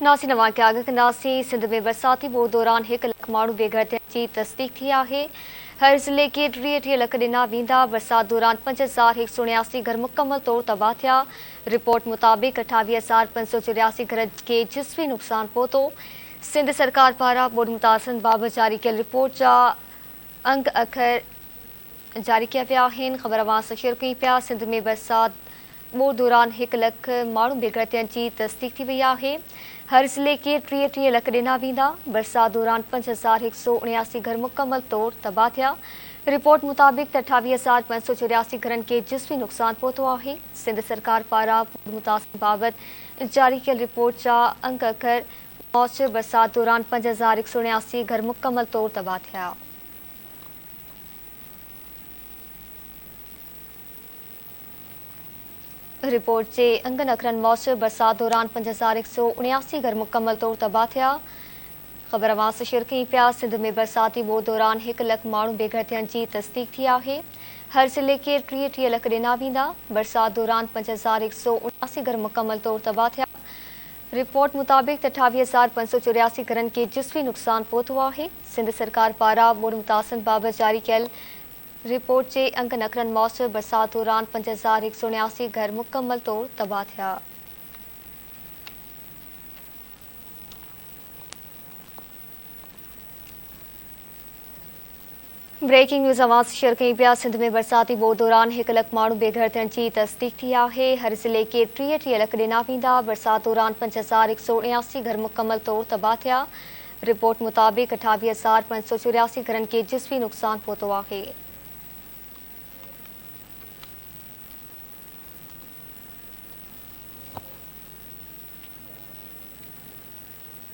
नासी नवा के आगे कंदासी सिंध में बरसाती बोर दौरान 1 लख माण्हू बेघर थियण जी तस्दीक थी आहे। हर ज़िले के 33 लख ॾिना वेंदा। बरसात दौरान 5179 घर मुकम्मल तौर तबाह थिया। रिपोर्ट मुताबिक़ 28,584 घर के जिस्मी नुक़सान पहुतो। सिंध सरकार पारां बोर्ड मुतासिर बाबति जारी कयल रिपोर्ट जा अंग अखर जारी किया विया आहिनि। ख़बर अवां सां शेयर कई पिया। सिंध में बरसात बोर दौरान 1 लख माण्हू बेघर थियण जी तस्दीक थी वई आहे। हर ज़िले के 33 लख ॾिना वेंदा। बरसात दौरान 5179 घर मुकम्मल तौर तबाह थिया। रिपोर्ट मुताबिक़ 28,584 घरनि के जिस्मी नुक़सान पहुतो आहे। सिंध सरकार पारां मुतासिर बाबति जारी कयल रिपोर्ट जा अंग अखर मौज बरसात दौरान 5,179 घर मुकम्मल तौर तबाह थिया। रिपोर्ट जे अंगन अखरनि मौसम बरसात दौरान 5,179 घर मुकम्मल तौर तबाह थिया। ख़बर अवां सां शेयर कई पिया। सिंध में बरसाती बोर दौरान 1 लख माण्हू बेघर थियण जी तस्दीक थी आहे। हर ज़िले के 33 लख ॾिना वेंदा। बरसात दौरान 5,179 घर मुकम्मल तौर तबाह थिया। रिपोर्ट मुताबिक़ 28,584 घरनि के जिस्मी नुक़सान पहुतो आहे। सिंध सरकार पारां बोर्ड मुतासिर बाबति जारी कयल रिपोर्ट जे अंगन अखरनि मौसम बरसात दौरान 5,179 घर मुकम्मल तौर तबाह थिया। ब्रेकिंग न्यूज़ अवां सां शेयर कई पिया। सिंध में बरसाती बोर दौरान 1 लख माण्हू बेघर थियण जी तस्दीक थी आहे। हर ज़िले के 33 लख ॾिना वेंदा। बरसात दौरान 5,179 घर मुकम्मल तौर तबाह थिया। रिपोर्ट मुताबिक़ 28,584 घरनि के जिस्मी नुक़सान पहुतो आहे।